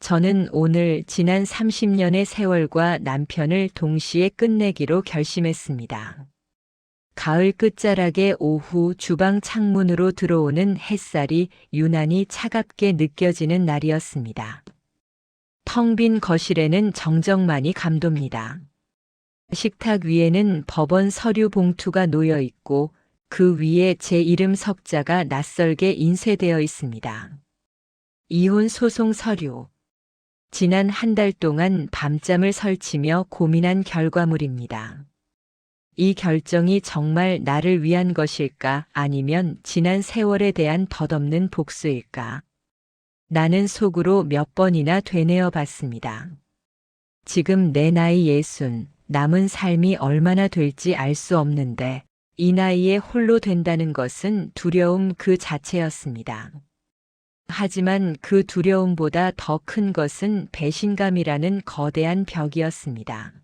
저는 오늘 지난 30년의 세월과 남편을 동시에 끝내기로 결심했습니다. 가을 끝자락의 오후 주방 창문으로 들어오는 햇살이 유난히 차갑게 느껴지는 날이었습니다. 텅 빈 거실에는 정적만이 감돕니다. 식탁 위에는 법원 서류 봉투가 놓여 있고 그 위에 제 이름 석자가 낯설게 인쇄되어 있습니다. 이혼 소송 서류. 지난 한 달 동안 밤잠을 설치며 고민한 결과물입니다. 이 결정이 정말 나를 위한 것일까 아니면 지난 세월에 대한 덧없는 복수일까? 나는 속으로 몇 번이나 되뇌어 봤습니다. 지금 내 나이 60, 남은 삶이 얼마나 될지 알 수 없는데 이 나이에 홀로 된다는 것은 두려움 그 자체였습니다. 하지만 그 두려움보다 더 큰 것은 배신감이라는 거대한 벽이었습니다.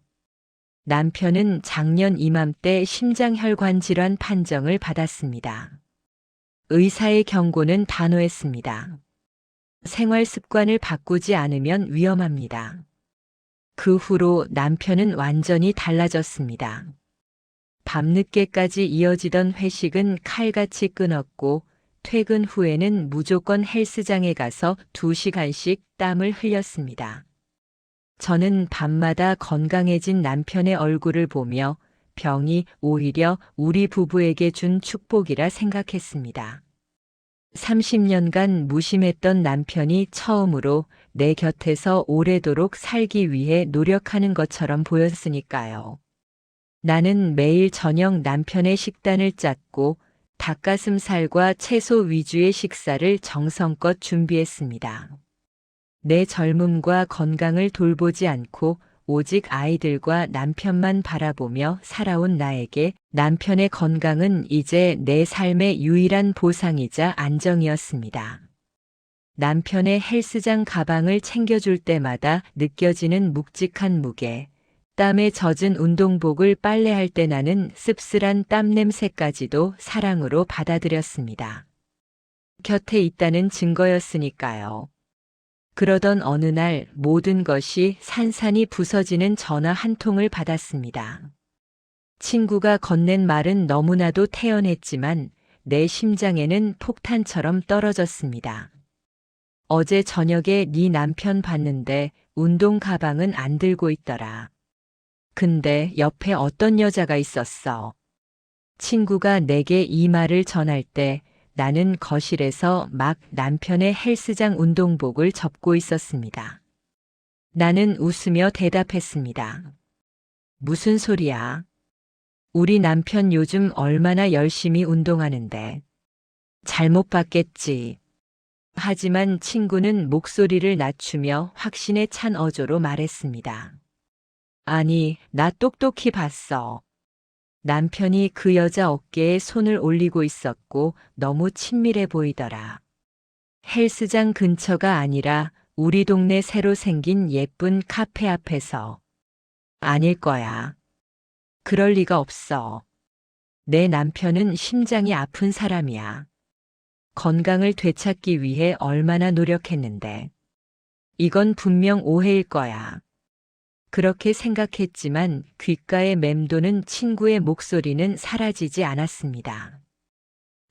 남편은 작년 이맘때 심장혈관 질환 판정을 받았습니다. 의사의 경고는 단호했습니다. 생활 습관을 바꾸지 않으면 위험합니다. 그 후로 남편은 완전히 달라졌습니다. 밤늦게까지 이어지던 회식은 칼같이 끊었고 퇴근 후에는 무조건 헬스장에 가서 2시간씩 땀을 흘렸습니다. 저는 밤마다 건강해진 남편의 얼굴을 보며 병이 오히려 우리 부부에게 준 축복이라 생각했습니다. 30년간 무심했던 남편이 처음으로 내 곁에서 오래도록 살기 위해 노력하는 것처럼 보였으니까요. 나는 매일 저녁 남편의 식단을 짰고 닭가슴살과 채소 위주의 식사를 정성껏 준비했습니다. 내 젊음과 건강을 돌보지 않고 오직 아이들과 남편만 바라보며 살아온 나에게 남편의 건강은 이제 내 삶의 유일한 보상이자 안정이었습니다. 남편의 헬스장 가방을 챙겨줄 때마다 느껴지는 묵직한 무게, 땀에 젖은 운동복을 빨래할 때 나는 씁쓸한 땀 냄새까지도 사랑으로 받아들였습니다. 곁에 있다는 증거였으니까요. 그러던 어느 날 모든 것이 산산이 부서지는 전화 한 통을 받았습니다. 친구가 건넨 말은 너무나도 태연했지만 내 심장에는 폭탄처럼 떨어졌습니다. 어제 저녁에 네 남편 봤는데 운동 가방은 안 들고 있더라. 근데 옆에 어떤 여자가 있었어. 친구가 내게 이 말을 전할 때 나는 거실에서 막 남편의 헬스장 운동복을 접고 있었습니다. 나는 웃으며 대답했습니다. 무슨 소리야? 우리 남편 요즘 얼마나 열심히 운동하는데. 잘못 봤겠지. 하지만 친구는 목소리를 낮추며 확신에 찬 어조로 말했습니다. 아니, 나 똑똑히 봤어. 남편이 그 여자 어깨에 손을 올리고 있었고 너무 친밀해 보이더라. 헬스장 근처가 아니라 우리 동네 새로 생긴 예쁜 카페 앞에서. 아닐 거야. 그럴 리가 없어. 내 남편은 심장이 아픈 사람이야. 건강을 되찾기 위해 얼마나 노력했는데. 이건 분명 오해일 거야. 그렇게 생각했지만 귓가에 맴도는 친구의 목소리는 사라지지 않았습니다.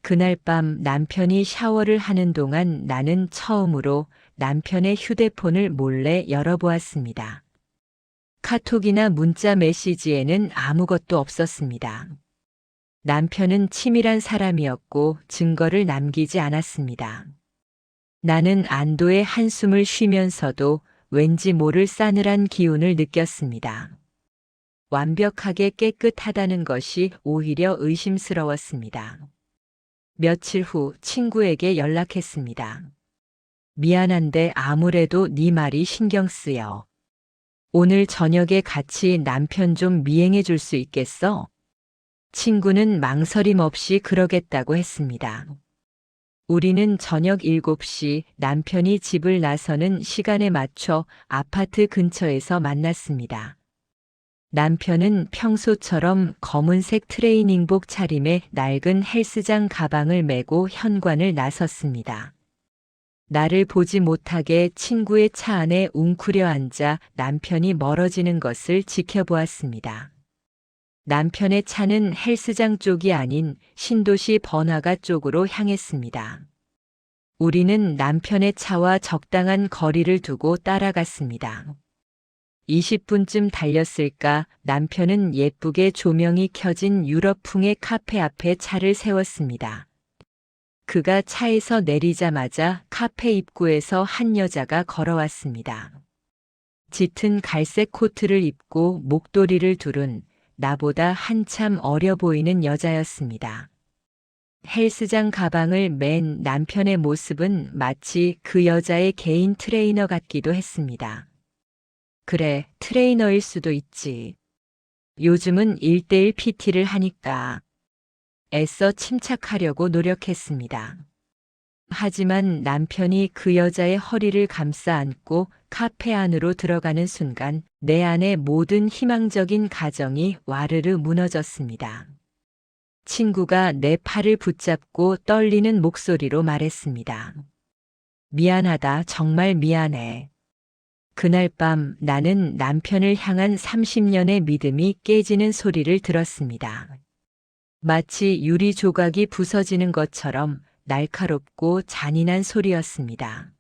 그날 밤 남편이 샤워를 하는 동안 나는 처음으로 남편의 휴대폰을 몰래 열어보았습니다. 카톡이나 문자 메시지에는 아무것도 없었습니다. 남편은 치밀한 사람이었고 증거를 남기지 않았습니다. 나는 안도의 한숨을 쉬면서도 왠지 모를 싸늘한 기운을 느꼈습니다. 완벽하게 깨끗하다는 것이 오히려 의심스러웠습니다. 며칠 후 친구에게 연락했습니다. 미안한데 아무래도 네 말이 신경 쓰여. 오늘 저녁에 같이 남편 좀 미행해 줄 수 있겠어? 친구는 망설임 없이 그러겠다고 했습니다. 우리는 저녁 7시 남편이 집을 나서는 시간에 맞춰 아파트 근처에서 만났습니다. 남편은 평소처럼 검은색 트레이닝복 차림에 낡은 헬스장 가방을 메고 현관을 나섰습니다. 나를 보지 못하게 친구의 차 안에 웅크려 앉아 남편이 멀어지는 것을 지켜보았습니다. 남편의 차는 헬스장 쪽이 아닌 신도시 번화가 쪽으로 향했습니다. 우리는 남편의 차와 적당한 거리를 두고 따라갔습니다. 20분쯤 달렸을까 남편은 예쁘게 조명이 켜진 유럽풍의 카페 앞에 차를 세웠습니다. 그가 차에서 내리자마자 카페 입구에서 한 여자가 걸어왔습니다. 짙은 갈색 코트를 입고 목도리를 두른 나보다 한참 어려 보이는 여자였습니다. 헬스장 가방을 맨 남편의 모습은 마치 그 여자의 개인 트레이너 같기도 했습니다. 그래, 트레이너일 수도 있지. 요즘은 1:1 PT를 하니까. 애써 침착하려고 노력했습니다. 하지만 남편이 그 여자의 허리를 감싸 안고 카페 안으로 들어가는 순간 내 안의 모든 희망적인 가정이 와르르 무너졌습니다. 친구가 내 팔을 붙잡고 떨리는 목소리로 말했습니다. 미안하다, 정말 미안해. 그날 밤 나는 남편을 향한 30년의 믿음이 깨지는 소리를 들었습니다. 마치 유리 조각이 부서지는 것처럼 날카롭고 잔인한 소리였습니다.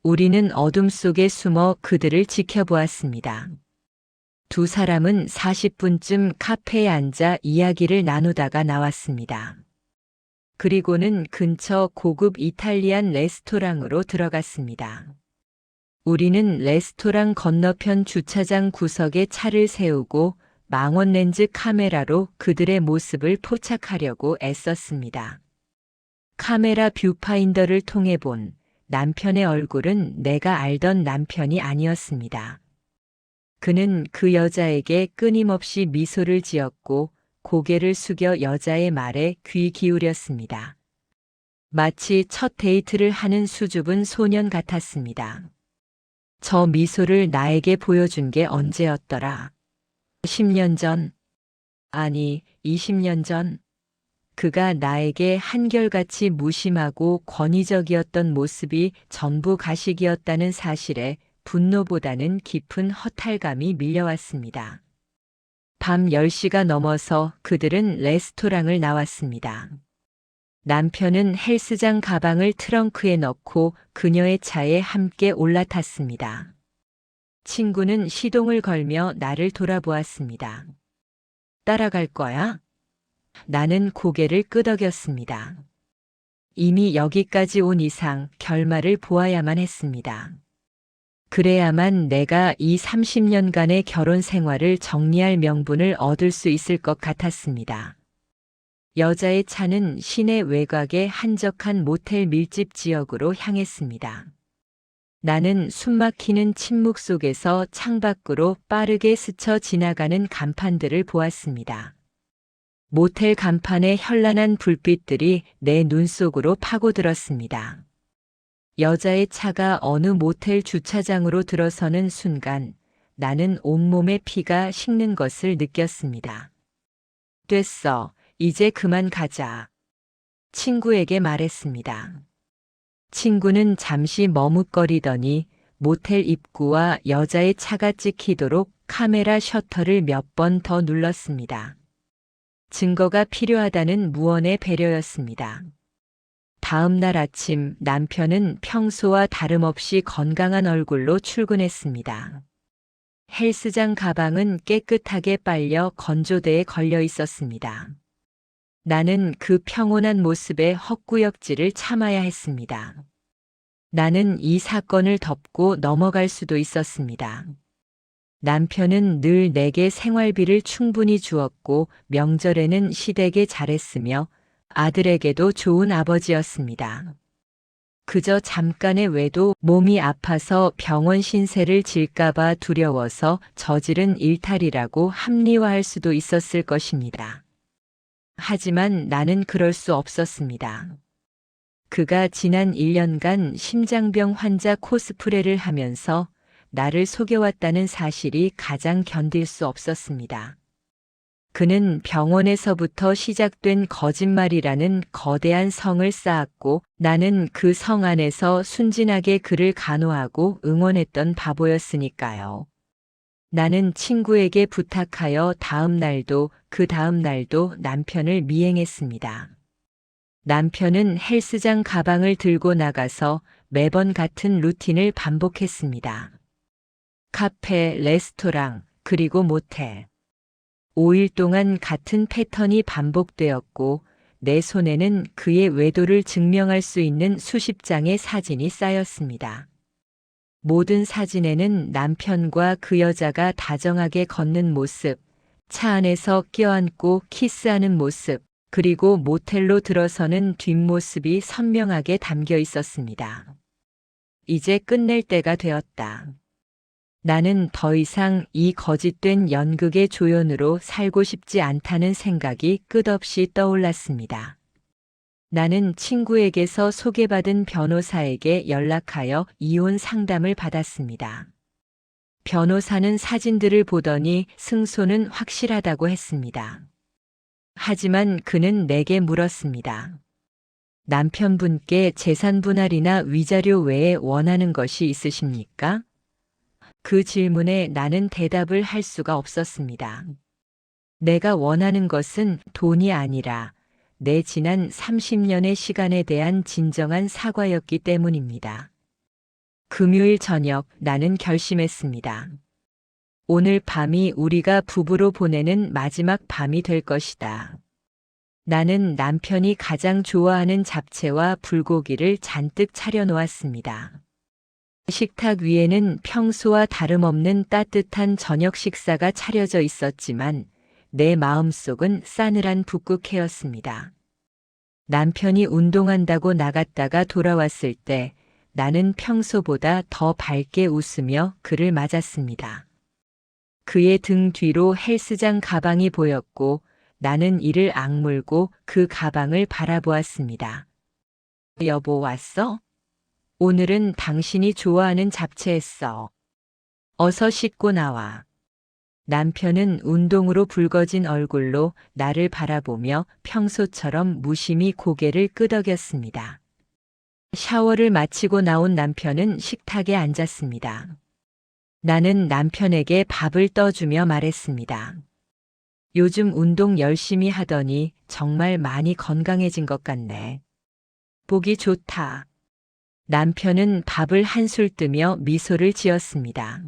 우리는 어둠 속에 숨어 그들을 지켜보았습니다. 두 사람은 40분쯤 카페에 앉아 이야기를 나누다가 나왔습니다. 그리고는 근처 고급 이탈리안 레스토랑으로 들어갔습니다. 우리는 레스토랑 건너편 주차장 구석에 차를 세우고 망원 렌즈 카메라로 그들의 모습을 포착하려고 애썼습니다. 카메라 뷰파인더를 통해 본 남편의 얼굴은 내가 알던 남편이 아니었습니다. 그는 그 여자에게 끊임없이 미소를 지었고 고개를 숙여 여자의 말에 귀 기울였습니다. 마치 첫 데이트를 하는 수줍은 소년 같았습니다. 저 미소를 나에게 보여준 게 언제였더라? 10년 전? 아니, 20년 전? 그가 나에게 한결같이 무심하고 권위적이었던 모습이 전부 가식이었다는 사실에 분노보다는 깊은 허탈감이 밀려왔습니다. 밤 10시가 넘어서 그들은 레스토랑을 나왔습니다. 남편은 헬스장 가방을 트렁크에 넣고 그녀의 차에 함께 올라탔습니다. 친구는 시동을 걸며 나를 돌아보았습니다. 따라갈 거야? 나는 고개를 끄덕였습니다. 이미 여기까지 온 이상 결말을 보아야만 했습니다. 그래야만 내가 이 30년간의 결혼 생활을 정리할 명분을 얻을 수 있을 것 같았습니다. 여자의 차는 시내 외곽의 한적한 모텔 밀집 지역으로 향했습니다. 나는 숨막히는 침묵 속에서 창밖으로 빠르게 스쳐 지나가는 간판들을 보았습니다. 모텔 간판의 현란한 불빛들이 내 눈 속으로 파고들었습니다. 여자의 차가 어느 모텔 주차장으로 들어서는 순간 나는 온몸에 피가 식는 것을 느꼈습니다. 됐어. 이제 그만 가자. 친구에게 말했습니다. 친구는 잠시 머뭇거리더니 모텔 입구와 여자의 차가 찍히도록 카메라 셔터를 몇 번 더 눌렀습니다. 증거가 필요하다는 무언의 배려였습니다. 다음 날 아침 남편은 평소와 다름없이 건강한 얼굴로 출근했습니다. 헬스장 가방은 깨끗하게 빨려 건조대에 걸려 있었습니다. 나는 그 평온한 모습의 헛구역질을 참아야 했습니다. 나는 이 사건을 덮고 넘어갈 수도 있었습니다. 남편은 늘 내게 생활비를 충분히 주었고 명절에는 시댁에 잘했으며 아들에게도 좋은 아버지였습니다. 그저 잠깐의 외도 몸이 아파서 병원 신세를 질까봐 두려워서 저지른 일탈이라고 합리화할 수도 있었을 것입니다. 하지만 나는 그럴 수 없었습니다. 그가 지난 1년간 심장병 환자 코스프레를 하면서 나를 속여왔다는 사실이 가장 견딜 수 없었습니다. 그는 병원에서부터 시작된 거짓말이라는 거대한 성을 쌓았고 나는 그 성 안에서 순진하게 그를 간호하고 응원했던 바보였으니까요. 나는 친구에게 부탁하여 다음 날도 그 다음 날도 남편을 미행했습니다. 남편은 헬스장 가방을 들고 나가서 매번 같은 루틴을 반복했습니다. 카페, 레스토랑, 그리고 모텔. 5일 동안 같은 패턴이 반복되었고 내 손에는 그의 외도를 증명할 수 있는 수십 장의 사진이 쌓였습니다. 모든 사진에는 남편과 그 여자가 다정하게 걷는 모습, 차 안에서 껴안고 키스하는 모습, 그리고 모텔로 들어서는 뒷모습이 선명하게 담겨 있었습니다. 이제 끝낼 때가 되었다. 나는 더 이상 이 거짓된 연극의 조연으로 살고 싶지 않다는 생각이 끝없이 떠올랐습니다. 나는 친구에게서 소개받은 변호사에게 연락하여 이혼 상담을 받았습니다. 변호사는 사진들을 보더니 승소는 확실하다고 했습니다. 하지만 그는 내게 물었습니다. 남편분께 재산 분할이나 위자료 외에 원하는 것이 있으십니까? 그 질문에 나는 대답을 할 수가 없었습니다. 내가 원하는 것은 돈이 아니라 내 지난 30년의 시간에 대한 진정한 사과였기 때문입니다. 금요일 저녁 나는 결심했습니다. 오늘 밤이 우리가 부부로 보내는 마지막 밤이 될 것이다. 나는 남편이 가장 좋아하는 잡채와 불고기를 잔뜩 차려놓았습니다. 식탁 위에는 평소와 다름없는 따뜻한 저녁 식사가 차려져 있었지만 내 마음속은 싸늘한 북극해였습니다. 남편이 운동한다고 나갔다가 돌아왔을 때 나는 평소보다 더 밝게 웃으며 그를 맞았습니다. 그의 등 뒤로 헬스장 가방이 보였고 나는 이를 악물고 그 가방을 바라보았습니다. 여보 왔어? 오늘은 당신이 좋아하는 잡채했어. 어서 씻고 나와. 남편은 운동으로 붉어진 얼굴로 나를 바라보며 평소처럼 무심히 고개를 끄덕였습니다. 샤워를 마치고 나온 남편은 식탁에 앉았습니다. 나는 남편에게 밥을 떠주며 말했습니다. 요즘 운동 열심히 하더니 정말 많이 건강해진 것 같네. 보기 좋다. 남편은 밥을 한술 뜨며 미소를 지었습니다.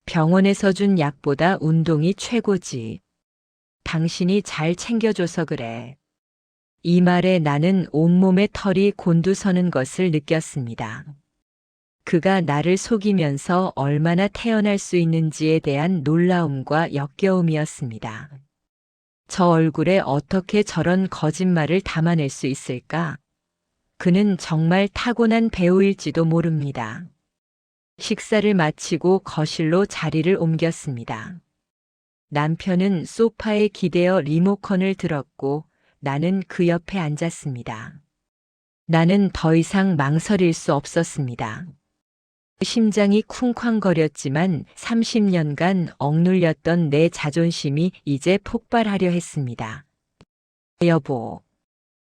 병원에서 준 약보다 운동이 최고지. 당신이 잘 챙겨줘서 그래. 이 말에 나는 온몸에 털이 곤두서는 것을 느꼈습니다. 그가 나를 속이면서 얼마나 태어날 수 있는지에 대한 놀라움과 역겨움이었습니다. 저 얼굴에 어떻게 저런 거짓말을 담아낼 수 있을까? 그는 정말 타고난 배우일지도 모릅니다. 식사를 마치고 거실로 자리를 옮겼습니다. 남편은 소파에 기대어 리모컨을 들었고 나는 그 옆에 앉았습니다. 나는 더 이상 망설일 수 없었습니다. 심장이 쿵쾅거렸지만 30년간 억눌렸던 내 자존심이 이제 폭발하려 했습니다. 여보.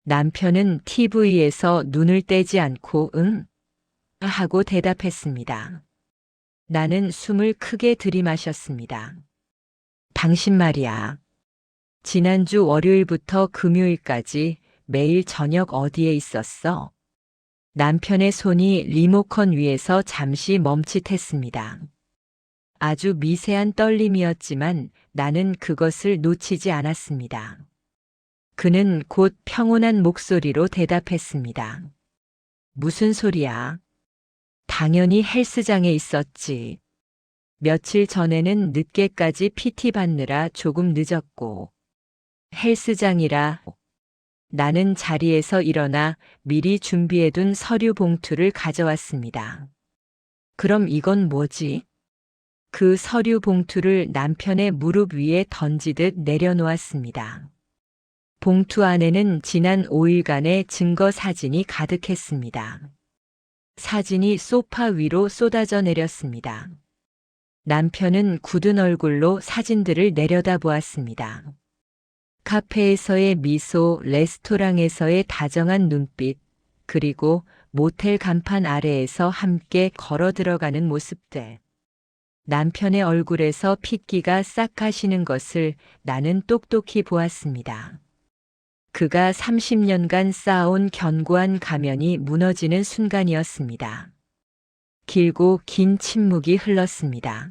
남편은 TV에서 눈을 떼지 않고 응? 하고 대답했습니다. 나는 숨을 크게 들이마셨습니다. 당신 말이야. 지난주 월요일부터 금요일까지 매일 저녁 어디에 있었어? 남편의 손이 리모컨 위에서 잠시 멈칫했습니다. 아주 미세한 떨림이었지만 나는 그것을 놓치지 않았습니다. 그는 곧 평온한 목소리로 대답했습니다. 무슨 소리야? 당연히 헬스장에 있었지. 며칠 전에는 늦게까지 PT 받느라 조금 늦었고. 헬스장이라. 나는 자리에서 일어나 미리 준비해둔 서류 봉투를 가져왔습니다. 그럼 이건 뭐지? 그 서류 봉투를 남편의 무릎 위에 던지듯 내려놓았습니다. 봉투 안에는 지난 5일간의 증거 사진이 가득했습니다. 사진이 소파 위로 쏟아져 내렸습니다. 남편은 굳은 얼굴로 사진들을 내려다보았습니다. 카페에서의 미소, 레스토랑에서의 다정한 눈빛, 그리고 모텔 간판 아래에서 함께 걸어 들어가는 모습들. 남편의 얼굴에서 핏기가 싹 가시는 것을 나는 똑똑히 보았습니다. 그가 30년간 쌓아온 견고한 가면이 무너지는 순간이었습니다. 길고 긴 침묵이 흘렀습니다.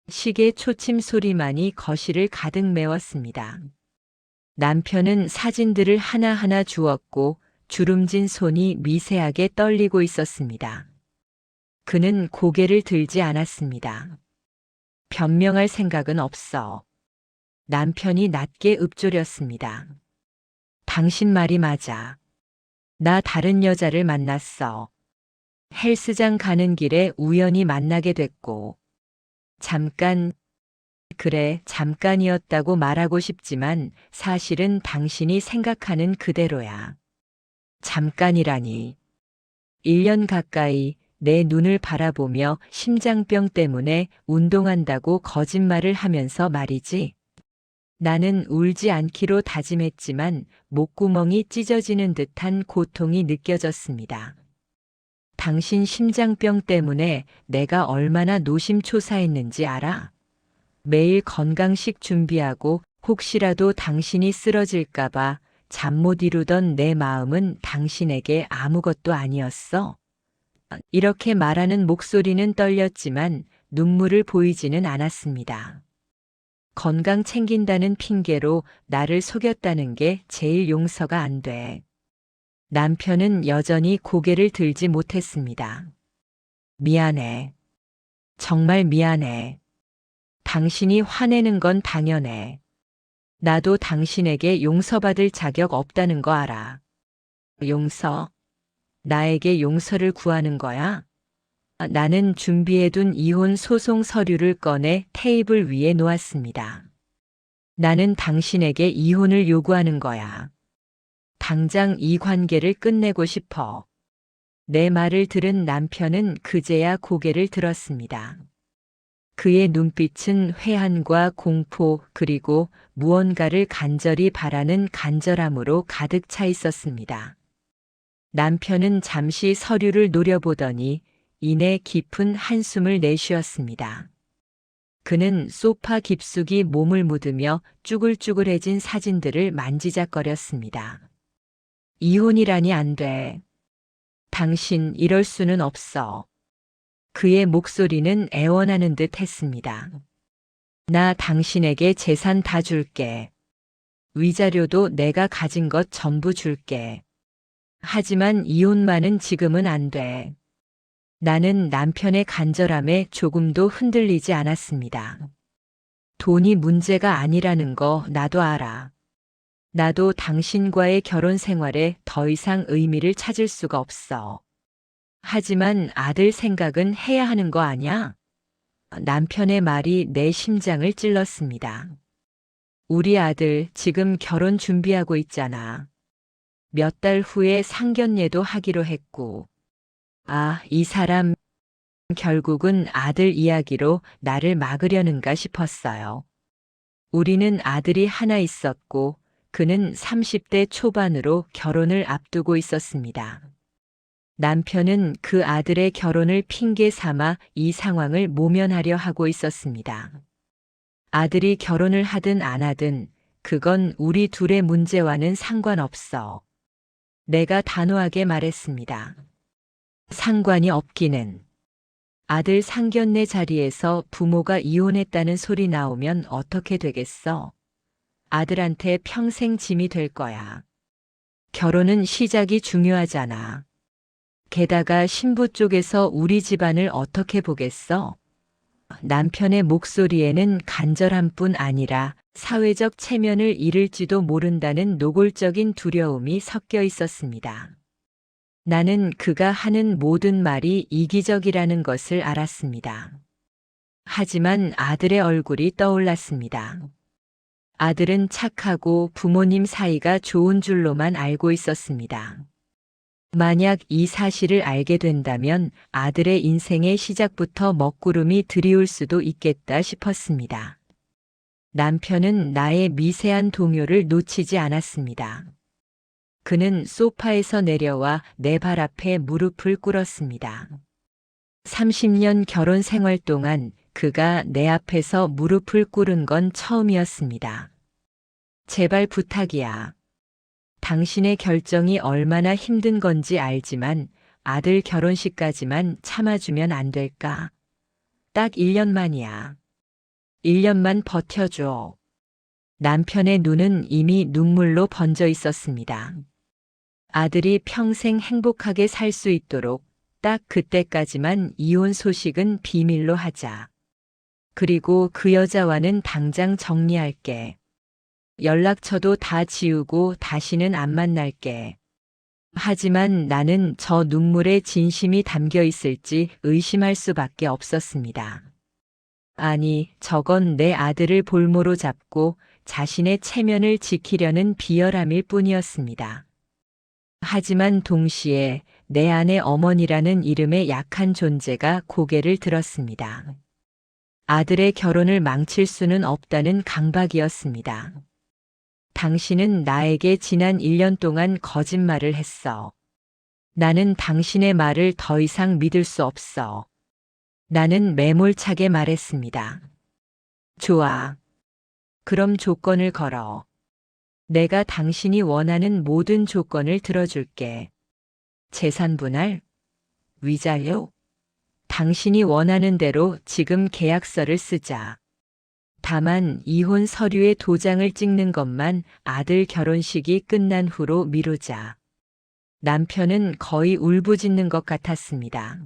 시계 초침 소리만이 거실을 가득 메웠습니다. 남편은 사진들을 하나하나 주었고 주름진 손이 미세하게 떨리고 있었습니다. 그는 고개를 들지 않았습니다. 변명할 생각은 없어. 남편이 낮게 읊조렸습니다. 당신 말이 맞아. 나 다른 여자를 만났어. 헬스장 가는 길에 우연히 만나게 됐고. 잠깐, 그래, 잠깐이었다고 말하고 싶지만 사실은 당신이 생각하는 그대로야. 잠깐이라니. 1년 가까이 내 눈을 바라보며 심장병 때문에 운동한다고 거짓말을 하면서 말이지. 나는 울지 않기로 다짐했지만 목구멍이 찢어지는 듯한 고통이 느껴졌습니다. 당신 심장병 때문에 내가 얼마나 노심초사했는지 알아? 매일 건강식 준비하고 혹시라도 당신이 쓰러질까봐 잠 못 이루던 내 마음은 당신에게 아무것도 아니었어. 이렇게 말하는 목소리는 떨렸지만 눈물을 보이지는 않았습니다. 건강 챙긴다는 핑계로 나를 속였다는 게 제일 용서가 안 돼. 남편은 여전히 고개를 들지 못했습니다. 미안해. 정말 미안해. 당신이 화내는 건 당연해. 나도 당신에게 용서받을 자격 없다는 거 알아. 용서? 나에게 용서를 구하는 거야? 나는 준비해둔 이혼 소송 서류를 꺼내 테이블 위에 놓았습니다. 나는 당신에게 이혼을 요구하는 거야. 당장 이 관계를 끝내고 싶어. 내 말을 들은 남편은 그제야 고개를 들었습니다. 그의 눈빛은 회한과 공포 그리고 무언가를 간절히 바라는 간절함으로 가득 차 있었습니다. 남편은 잠시 서류를 노려보더니 이내 깊은 한숨을 내쉬었습니다. 그는 소파 깊숙이 몸을 묻으며 쭈글쭈글해진 사진들을 만지작거렸습니다. 이혼이라니 안 돼. 당신 이럴 수는 없어. 그의 목소리는 애원하는 듯 했습니다. 나 당신에게 재산 다 줄게. 위자료도 내가 가진 것 전부 줄게. 하지만 이혼만은 지금은 안 돼. 나는 남편의 간절함에 조금도 흔들리지 않았습니다. 돈이 문제가 아니라는 거 나도 알아. 나도 당신과의 결혼 생활에 더 이상 의미를 찾을 수가 없어. 하지만 아들 생각은 해야 하는 거 아냐? 남편의 말이 내 심장을 찔렀습니다. 우리 아들 지금 결혼 준비하고 있잖아. 몇 달 후에 상견례도 하기로 했고. 아, 이 사람 결국은 아들 이야기로 나를 막으려는가 싶었어요. 우리는 아들이 하나 있었고 그는 30대 초반으로 결혼을 앞두고 있었습니다. 남편은 그 아들의 결혼을 핑계 삼아 이 상황을 모면하려 하고 있었습니다. 아들이 결혼을 하든 안 하든 그건 우리 둘의 문제와는 상관없어. 내가 단호하게 말했습니다. 상관이 없기는. 아들 상견례 자리에서 부모가 이혼했다는 소리 나오면 어떻게 되겠어? 아들한테 평생 짐이 될 거야. 결혼은 시작이 중요하잖아. 게다가 신부 쪽에서 우리 집안을 어떻게 보겠어? 남편의 목소리에는 간절함뿐 아니라 사회적 체면을 잃을지도 모른다는 노골적인 두려움이 섞여 있었습니다. 나는 그가 하는 모든 말이 이기적이라는 것을 알았습니다. 하지만 아들의 얼굴이 떠올랐습니다. 아들은 착하고 부모님 사이가 좋은 줄로만 알고 있었습니다. 만약 이 사실을 알게 된다면 아들의 인생의 시작부터 먹구름이 드리울 수도 있겠다 싶었습니다. 남편은 나의 미세한 동요를 놓치지 않았습니다. 그는 소파에서 내려와 내 발 앞에 무릎을 꿇었습니다. 30년 결혼 생활 동안 그가 내 앞에서 무릎을 꿇은 건 처음이었습니다. 제발 부탁이야. 당신의 결정이 얼마나 힘든 건지 알지만 아들 결혼식까지만 참아주면 안 될까? 딱 1년만이야. 1년만 버텨줘. 남편의 눈은 이미 눈물로 번져 있었습니다. 아들이 평생 행복하게 살 수 있도록 딱 그때까지만 이혼 소식은 비밀로 하자. 그리고 그 여자와는 당장 정리할게. 연락처도 다 지우고 다시는 안 만날게. 하지만 나는 저 눈물에 진심이 담겨 있을지 의심할 수밖에 없었습니다. 아니, 저건 내 아들을 볼모로 잡고 자신의 체면을 지키려는 비열함일 뿐이었습니다. 하지만 동시에 내 아내 어머니라는 이름의 약한 존재가 고개를 들었습니다. 아들의 결혼을 망칠 수는 없다는 강박이었습니다. 당신은 나에게 지난 1년 동안 거짓말을 했어. 나는 당신의 말을 더 이상 믿을 수 없어. 나는 매몰차게 말했습니다. 좋아. 그럼 조건을 걸어. 내가 당신이 원하는 모든 조건을 들어줄게. 재산 분할, 위자료, 당신이 원하는 대로 지금 계약서를 쓰자. 다만 이혼 서류에 도장을 찍는 것만 아들 결혼식이 끝난 후로 미루자. 남편은 거의 울부짖는 것 같았습니다.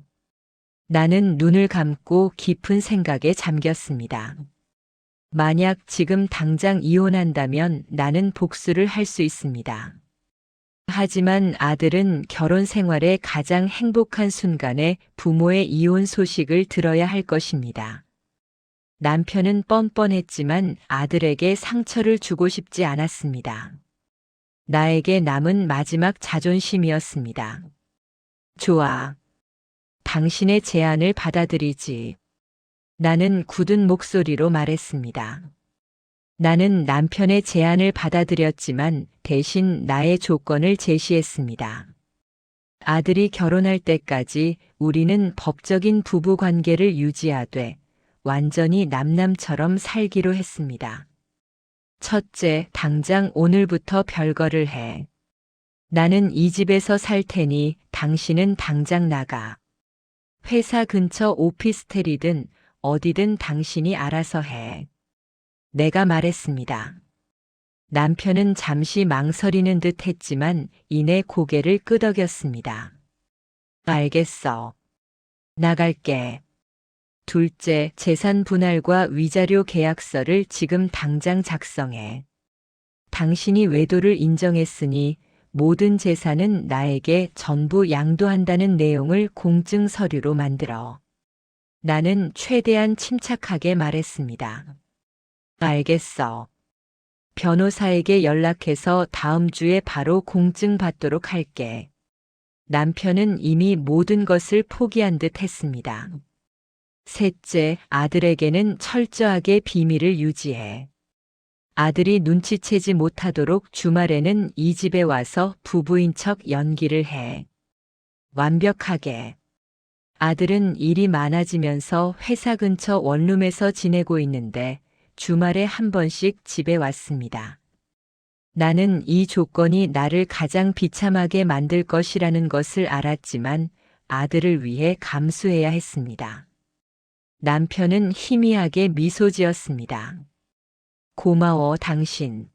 나는 눈을 감고 깊은 생각에 잠겼습니다. 만약 지금 당장 이혼한다면 나는 복수를 할 수 있습니다. 하지만 아들은 결혼 생활의 가장 행복한 순간에 부모의 이혼 소식을 들어야 할 것입니다. 남편은 뻔뻔했지만 아들에게 상처를 주고 싶지 않았습니다. 나에게 남은 마지막 자존심이었습니다. 좋아. 당신의 제안을 받아들이지. 나는 굳은 목소리로 말했습니다. 나는 남편의 제안을 받아들였지만 대신 나의 조건을 제시했습니다. 아들이 결혼할 때까지 우리는 법적인 부부 관계를 유지하되 완전히 남남처럼 살기로 했습니다. 첫째, 당장 오늘부터 별거를 해. 나는 이 집에서 살 테니 당신은 당장 나가. 회사 근처 오피스텔이든 어디든 당신이 알아서 해. 내가 말했습니다. 남편은 잠시 망설이는 듯 했지만 이내 고개를 끄덕였습니다. 알겠어. 나갈게. 둘째, 재산 분할과 위자료 계약서를 지금 당장 작성해. 당신이 외도를 인정했으니 모든 재산은 나에게 전부 양도한다는 내용을 공증 서류로 만들어. 나는 최대한 침착하게 말했습니다. 알겠어. 변호사에게 연락해서 다음 주에 바로 공증 받도록 할게. 남편은 이미 모든 것을 포기한 듯 했습니다. 셋째, 아들에게는 철저하게 비밀을 유지해. 아들이 눈치채지 못하도록 주말에는 이 집에 와서 부부인 척 연기를 해. 완벽하게. 아들은 일이 많아지면서 회사 근처 원룸에서 지내고 있는데 주말에 한 번씩 집에 왔습니다. 나는 이 조건이 나를 가장 비참하게 만들 것이라는 것을 알았지만 아들을 위해 감수해야 했습니다. 남편은 희미하게 미소 지었습니다. 고마워, 당신.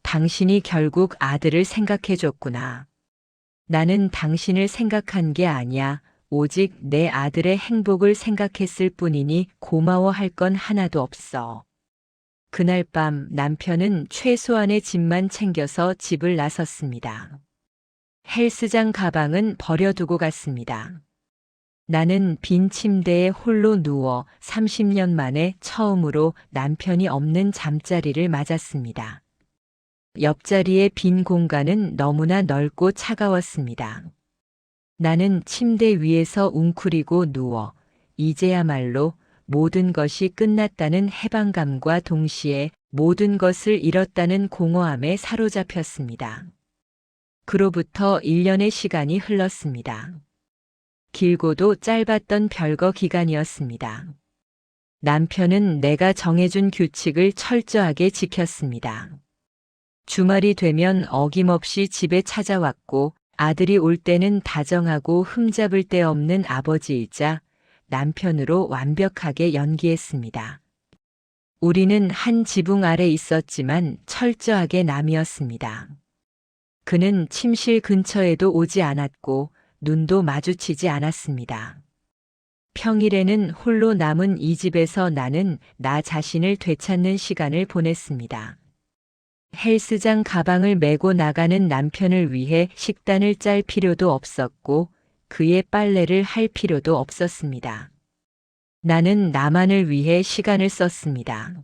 당신이 결국 아들을 생각해줬구나. 나는 당신을 생각한 게 아니야. 오직 내 아들의 행복을 생각했을 뿐이니 고마워할 건 하나도 없어. 그날 밤 남편은 최소한의 짐만 챙겨서 집을 나섰습니다. 헬스장 가방은 버려두고 갔습니다. 나는 빈 침대에 홀로 누워 30년 만에 처음으로 남편이 없는 잠자리를 맞았습니다. 옆자리의 빈 공간은 너무나 넓고 차가웠습니다. 나는 침대 위에서 웅크리고 누워 이제야말로 모든 것이 끝났다는 해방감과 동시에 모든 것을 잃었다는 공허함에 사로잡혔습니다. 그로부터 1년의 시간이 흘렀습니다. 길고도 짧았던 별거 기간이었습니다. 남편은 내가 정해준 규칙을 철저하게 지켰습니다. 주말이 되면 어김없이 집에 찾아왔고 아들이 올 때는 다정하고 흠잡을 데 없는 아버지이자 남편으로 완벽하게 연기했습니다. 우리는 한 지붕 아래 있었지만 철저하게 남이었습니다. 그는 침실 근처에도 오지 않았고 눈도 마주치지 않았습니다. 평일에는 홀로 남은 이 집에서 나는 나 자신을 되찾는 시간을 보냈습니다. 헬스장 가방을 메고 나가는 남편을 위해 식단을 짤 필요도 없었고 그의 빨래를 할 필요도 없었습니다. 나는 나만을 위해 시간을 썼습니다.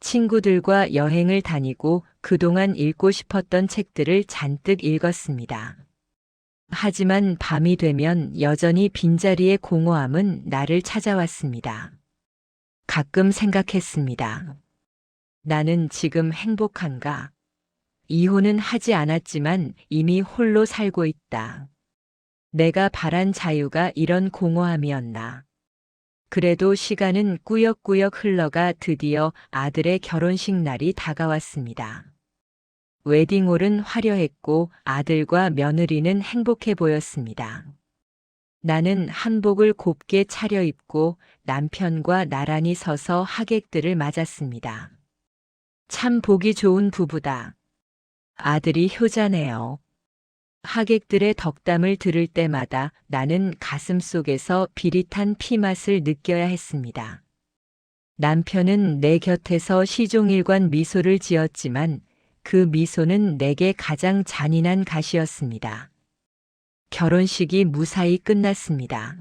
친구들과 여행을 다니고 그동안 읽고 싶었던 책들을 잔뜩 읽었습니다. 하지만 밤이 되면 여전히 빈자리의 공허함은 나를 찾아왔습니다. 가끔 생각했습니다. 나는 지금 행복한가? 이혼은 하지 않았지만 이미 홀로 살고 있다. 내가 바란 자유가 이런 공허함이었나? 그래도 시간은 꾸역꾸역 흘러가 드디어 아들의 결혼식 날이 다가왔습니다. 웨딩홀은 화려했고 아들과 며느리는 행복해 보였습니다. 나는 한복을 곱게 차려입고 남편과 나란히 서서 하객들을 맞았습니다. 참 보기 좋은 부부다. 아들이 효자네요. 하객들의 덕담을 들을 때마다 나는 가슴속에서 비릿한 피맛을 느껴야 했습니다. 남편은 내 곁에서 시종일관 미소를 지었지만 그 미소는 내게 가장 잔인한 가시였습니다. 결혼식이 무사히 끝났습니다.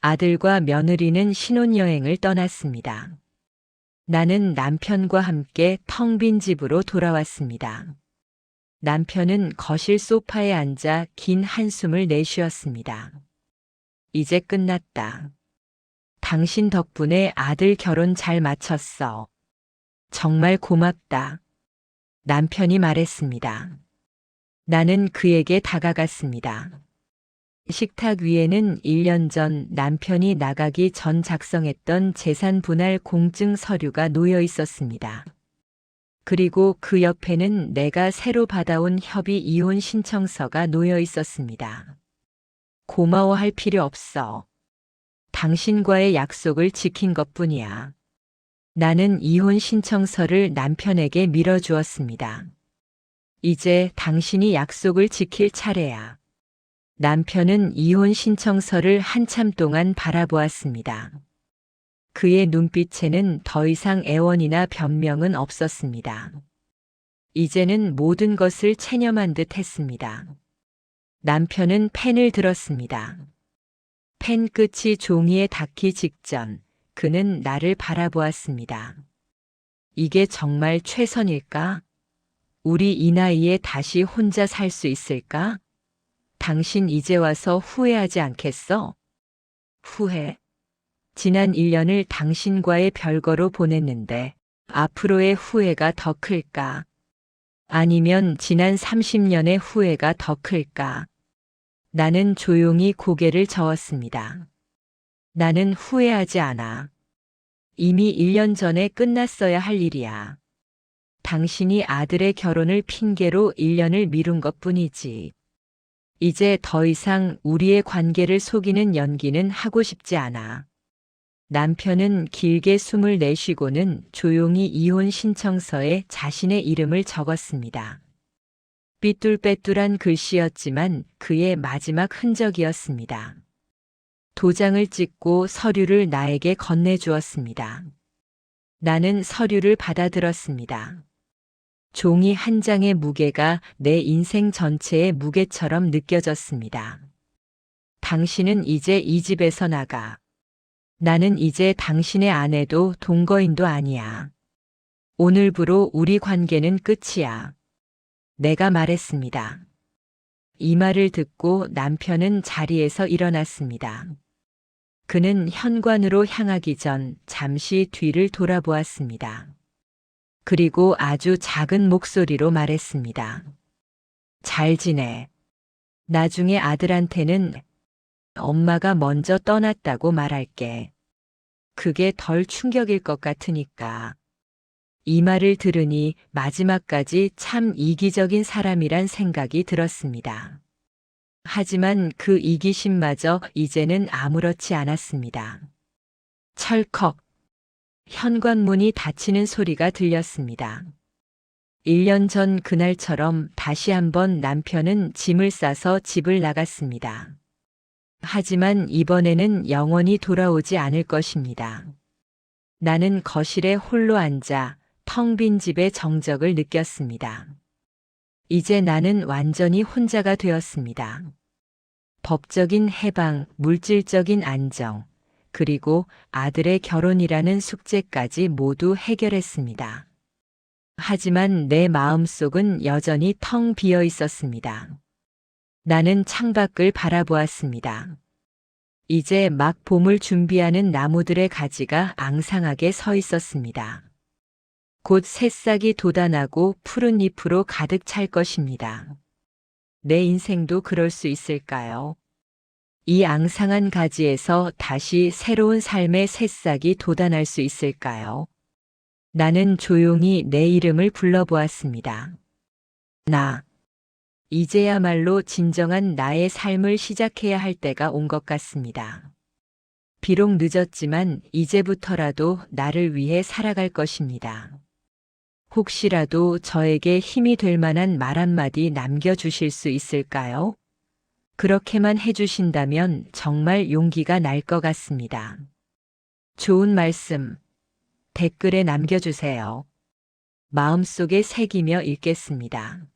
아들과 며느리는 신혼여행을 떠났습니다. 나는 남편과 함께 텅 빈 집으로 돌아왔습니다. 남편은 거실 소파에 앉아 긴 한숨을 내쉬었습니다. 이제 끝났다. 당신 덕분에 아들 결혼 잘 마쳤어. 정말 고맙다. 남편이 말했습니다. 나는 그에게 다가갔습니다. 식탁 위에는 1년 전 남편이 나가기 전 작성했던 재산 분할 공증 서류가 놓여 있었습니다. 그리고 그 옆에는 내가 새로 받아온 협의 이혼 신청서가 놓여 있었습니다. 고마워할 필요 없어. 당신과의 약속을 지킨 것뿐이야. 나는 이혼 신청서를 남편에게 밀어주었습니다. 이제 당신이 약속을 지킬 차례야. 남편은 이혼 신청서를 한참 동안 바라보았습니다. 그의 눈빛에는 더 이상 애원이나 변명은 없었습니다. 이제는 모든 것을 체념한 듯 했습니다. 남편은 펜을 들었습니다. 펜 끝이 종이에 닿기 직전 그는 나를 바라보았습니다. 이게 정말 최선일까? 우리 이 나이에 다시 혼자 살 수 있을까? 당신 이제 와서 후회하지 않겠어? 후회. 지난 1년을 당신과의 별거로 보냈는데 앞으로의 후회가 더 클까? 아니면 지난 30년의 후회가 더 클까? 나는 조용히 고개를 저었습니다. 나는 후회하지 않아. 이미 1년 전에 끝났어야 할 일이야. 당신이 아들의 결혼을 핑계로 1년을 미룬 것뿐이지. 이제 더 이상 우리의 관계를 속이는 연기는 하고 싶지 않아. 남편은 길게 숨을 내쉬고는 조용히 이혼 신청서에 자신의 이름을 적었습니다. 삐뚤빼뚤한 글씨였지만 그의 마지막 흔적이었습니다. 도장을 찍고 서류를 나에게 건네주었습니다. 나는 서류를 받아들었습니다. 종이 한 장의 무게가 내 인생 전체의 무게처럼 느껴졌습니다. 당신은 이제 이 집에서 나가. 나는 이제 당신의 아내도 동거인도 아니야. 오늘부로 우리 관계는 끝이야. 내가 말했습니다. 이 말을 듣고 남편은 자리에서 일어났습니다. 그는 현관으로 향하기 전 잠시 뒤를 돌아보았습니다. 그리고 아주 작은 목소리로 말했습니다. 잘 지내. 나중에 아들한테는 엄마가 먼저 떠났다고 말할게. 그게 덜 충격일 것 같으니까. 이 말을 들으니 마지막까지 참 이기적인 사람이란 생각이 들었습니다. 하지만 그 이기심마저 이제는 아무렇지 않았습니다. 철컥. 현관문이 닫히는 소리가 들렸습니다. 1년 전 그날처럼 다시 한번 남편은 짐을 싸서 집을 나갔습니다. 하지만 이번에는 영원히 돌아오지 않을 것입니다. 나는 거실에 홀로 앉아 텅 빈 집의 정적을 느꼈습니다. 이제 나는 완전히 혼자가 되었습니다. 법적인 해방, 물질적인 안정, 그리고 아들의 결혼이라는 숙제까지 모두 해결했습니다. 하지만 내 마음속은 여전히 텅 비어 있었습니다. 나는 창밖을 바라보았습니다. 이제 막 봄을 준비하는 나무들의 가지가 앙상하게 서 있었습니다. 곧 새싹이 돋아나고 푸른 잎으로 가득 찰 것입니다. 내 인생도 그럴 수 있을까요? 이 앙상한 가지에서 다시 새로운 삶의 새싹이 돋아날 수 있을까요? 나는 조용히 내 이름을 불러보았습니다. 나. 이제야말로 진정한 나의 삶을 시작해야 할 때가 온 것 같습니다. 비록 늦었지만 이제부터라도 나를 위해 살아갈 것입니다. 혹시라도 저에게 힘이 될 만한 말 한마디 남겨주실 수 있을까요? 그렇게만 해주신다면 정말 용기가 날 것 같습니다. 좋은 말씀, 댓글에 남겨주세요. 마음속에 새기며 읽겠습니다.